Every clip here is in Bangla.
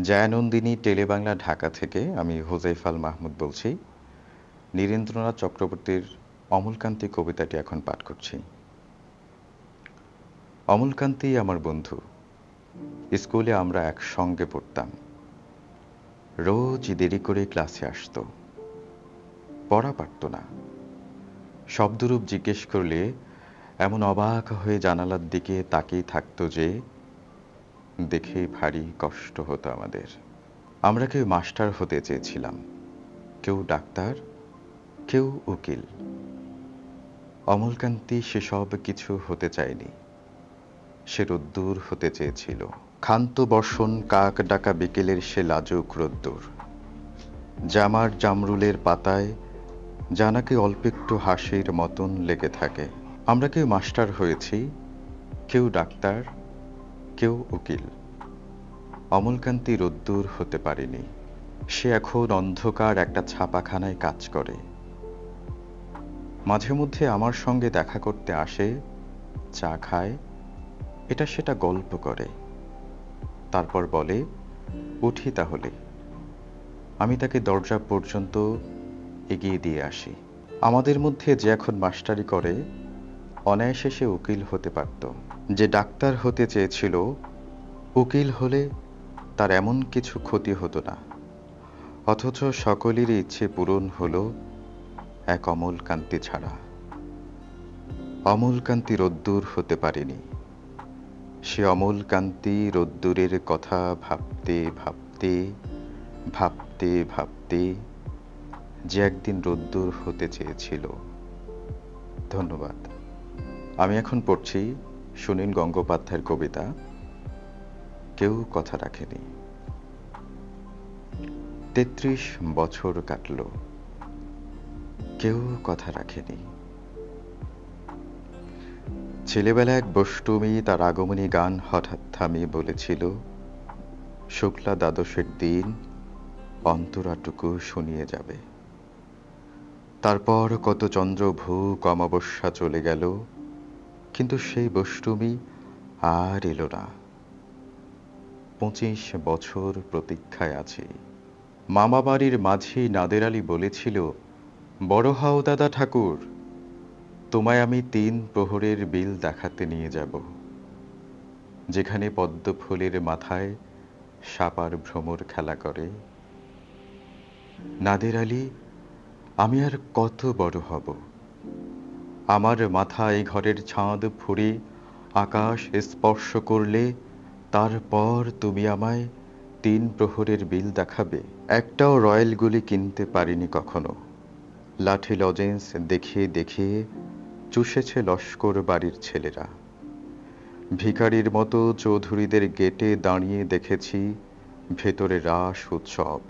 জয়ানন্দিনী টেলিবাংলা ঢাকা থেকে আমি হোজাইফাল মাহমুদ বলছি। নীরেন্দ্রনাথ চক্রবর্তীর অমলকান্তি কবিতাটি এখন পাঠ করছি। অমলকান্তি আমার বন্ধু, স্কুলে আমরা একসঙ্গে পড়তাম। রোজ দেরি করে ক্লাসে আসতো, পড়া পারত না। শব্দরূপ জিজ্ঞেস করলে এমন অবাক হয়ে জানালার দিকে তাকিয়ে থাকতো যে দেখে ভারী কষ্ট হতো আমাদের। আমরা কেউ মাস্টার হতে চেয়েছিলাম, কেউ ডাক্তার, কেউ উকিল। অমলকান্তি সেসব কিছু হতে চায়নি। সে রোদ্দুর হতে চেয়েছিল। ক্ষান্ত বর্ষণ কাক ডাকা বিকেলের সে লাজুক রোদ্দুর, জামার জামরুলের পাতায় জানাকে অল্প একটু হাসির মতন লেগে থাকে। আমরা কেউ মাস্টার হয়েছি, কেউ ডাক্তার, কেউ উকিল। অমলকান্তি রোদ্দুর হতে পারেনি। সে এখন অন্ধকার একটা ছাপাখানায় কাজ করে। মাঝে মধ্যে আমার সঙ্গে দেখা করতে আসে, চা খায়, এটা সেটা গল্প করে। তারপর বলে, উঠি তাহলে। আমি তাকে দরজা পর্যন্ত এগিয়ে দিয়ে আসি। আমাদের মধ্যে যে এখন মাস্টারি করে, অনায়াসে সে উকিল হতে পারত। যে ডাক্তার হতে চেয়েছিল, উকিল হলে তার এমন কিছু ক্ষতি হতো না। অথচ সকলেরই ইচ্ছে পূরণ হলো এক অমলকান্তি ছাড়া। অমলকান্তি রোদ্দুর হতে পারেনি। সে অমলকান্তি রোদ্দুরের কথা ভাবতে ভাবতে ভাবতে ভাবতে যে একদিন রোদ্দুর হতে চেয়েছিল। ধন্যবাদ। আমি এখন পড়ছি সুনীল গঙ্গোপাধ্যায়ের কবিতা কেউ কথা রাখেনি। ৩৩ বছর কাটল, কেউ কথা রাখেনি। ছেলেবেলা এক বষ্টমী তার আগমনী গান হঠাৎ থামিয়ে বলেছিল, শুক্লা দ্বাদশের দিন অন্তরাটুকু শুনিয়ে যাবে। তারপর কত চন্দ্রভূক অমাবস্যা চলে গেল, কিন্তু সেই বষ্টমী আর এলো না। ২৫ বছর প্রতীক্ষায় আছি। মামা বাড়ির মাঝি নাদের আলী বলেছিল, বড় হও দাদা ঠাকুর, তোমায় আমি ৩ প্রহরের বিল দেখাতে নিয়ে যাব, যেখানে পদ্ম ফুলের মাথায় সাপার ভ্রমর খেলা করে। নাদের আলী, আমি আর কত বড় হব? আমার মাথায় ঘরের ছাদ ফুঁড়ে আকাশ স্পর্শ করলে তারপর তুমি আমায় ৩ প্রহরের বিল দেখাবে। একটাও রয়্যাল গুলি কিনতে পারিনি কখনো। লাঠি লজেন্স দেখিয়ে দেখিয়ে চুষেছে লস্কর বাড়ির ছেলেরা। ভিখারির মতো চৌধুরীদের গেটে দাঁড়িয়ে দেখেছি ভেতরে রাস উৎসব।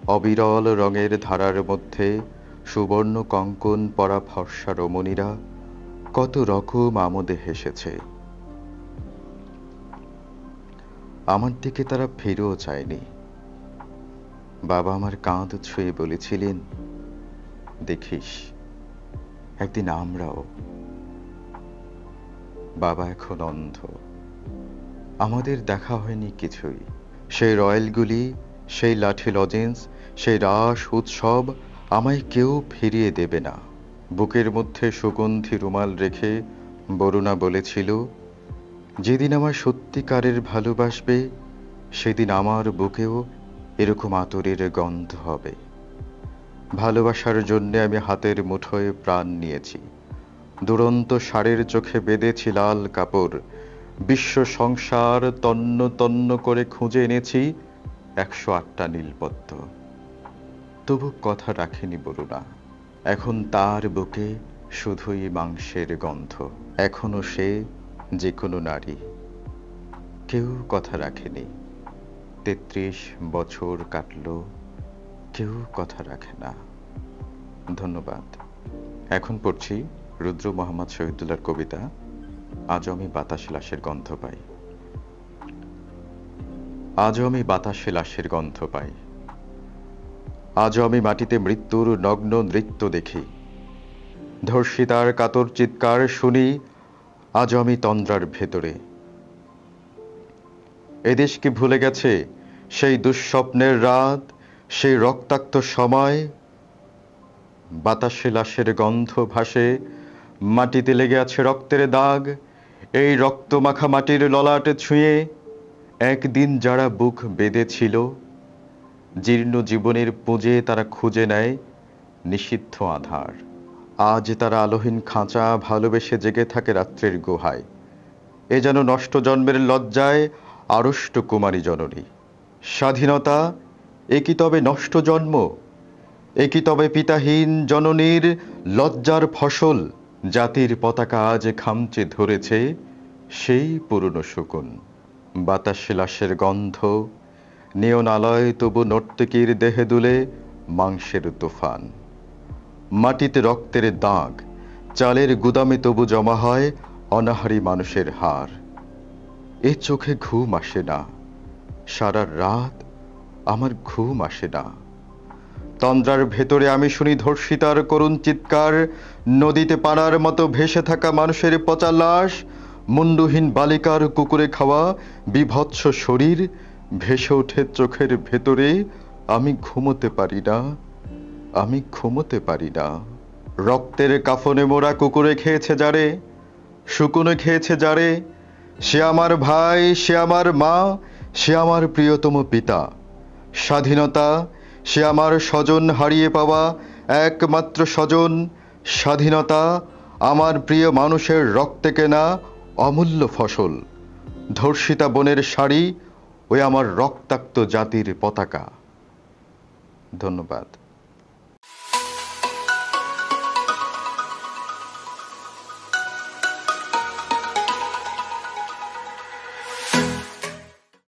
অবিরল রঙের ধারার মধ্যে সুবর্ণ কঙ্কন পরা ফর্সা রমণীরা কত রকম আমোদে হেসেছে। আমার দিকে তারা ফিরেও চায়নি। বাবা আমার কাঁধ ছুঁয়ে বলেছিলেন, দেখিস একদিন আমরাও। বাবা এখন অন্ধ। আমাদের দেখা হয়নি কিছুই। সেই রয়্যালগুলি, সেই লাঠি লজেন্স, সেই রাস উৎসব আমায় কেউ ফিরিয়ে দেবে না। বুকের মধ্যে সুগন্ধি রুমাল রেখে বরুণা বলেছিল, যেদিন আমার সত্যিকারের ভালোবাসবে সেদিন আমার বুকেও এরকম আতরের গন্ধ হবে। ভালোবাসার জন্যে আমি হাতের মুঠোয় প্রাণ নিয়েছি। দুরন্ত ষাঁড়ের চোখে বেঁধেছি লাল কাপড়। বিশ্ব সংসার তন্ন তন্ন করে খুঁজে এনেছি ১০৮টা নীলপদ্ম। তবু কথা রাখেনি বরুণা। এখন তার বুকে শুধুই মাংসের গন্ধ। এখনো সে যে কোনো নারী। কেউ কথা রাখেনি। ৩৩ বছর কাটল, কেউ কথা রাখে না। ধন্যবাদ। এখন পড়ছি রুদ্র মোহাম্মদ শহীদুল্লাহর কবিতা আজও আমি বাতাসে লাশের গন্ধ পাই। আজও আমি বাতাসে লাশের গন্ধ পাই। আজও আমি মাটিতে মৃত্যুর নগ্ন নৃত্য দেখি। ধর্ষিতার কাতর চিৎকার শুনি আজও আমি তন্দ্রার ভেতরে। এদেশ কি ভুলে গেছে সেই দুঃস্বপ্নের রাত, সেই রক্তাক্ত সময়, বাতাসে লাশের গন্ধ ভাসে, মাটিতে লেগে আছে রক্তের দাগ। এই রক্তমাখা মাটির ললাটে ছুঁয়ে একদিন যারা বুক বেঁধেছিল, জীর্ণ জীবনের পুঁজে তারা খুঁজে নেয় নিষিদ্ধ আধার। আজ তারা আলোহীন খাঁচা ভালোবেসে জেগে থাকে রাত্রের গুহায়। এ যেন নষ্ট জন্মের লজ্জায় আড়ষ্ট কুমারী জননী। স্বাধীনতা, এ কি তবে নষ্ট জন্ম? এ কি তবে পিতাহীন জননীর লজ্জার ফসল? জাতির পতাকা আজ খামচে ধরেছে সেই পুরনো শকুন। বাতাসে লাশের গন্ধ, নিয়ন আলয় তবু নর্তকীর দেহে দুলে মাংসের তুফান। মাটিতে রক্তের দাগ, চালের গুদামে তবু জমা হয় অনাহারী মানুষের হাড়। এ চোখে ঘুম আসে না, সারা রাত আমার ঘুম আসে না। তন্দ্রার ভেতরে আমি শুনি ধর্ষিতার করুণ চিৎকার, নদীতে পানার মতো ভেসে থাকা মানুষের পচা লাশ, মুন্ডুহীন বালিকার কুকুরে খাওয়া বিভৎস শরীর ভেসে ওঠে চোখের ভেতরে। আমি ঘুমোতে পারি না, আমি ঘুমোতে পারি না। রক্তের কাফনে মোরা কুকুরে খেয়েছে যারে, শুকুনে খেয়েছে যারে, সে আমার ভাই, সে আমার মা, সে আমার প্রিয়তম পিতা। স্বাধীনতা, সে আমার স্বজন হারিয়ে পাওয়া একমাত্র স্বজন। স্বাধীনতা, আমার প্রিয় মানুষের রক্তে কেনা অমূল্য ফসল। ধর্ষিতা বোনের শাড়ি, ওই আমার রক্তাক্ত জাতির পতাকা। ধন্যবাদ।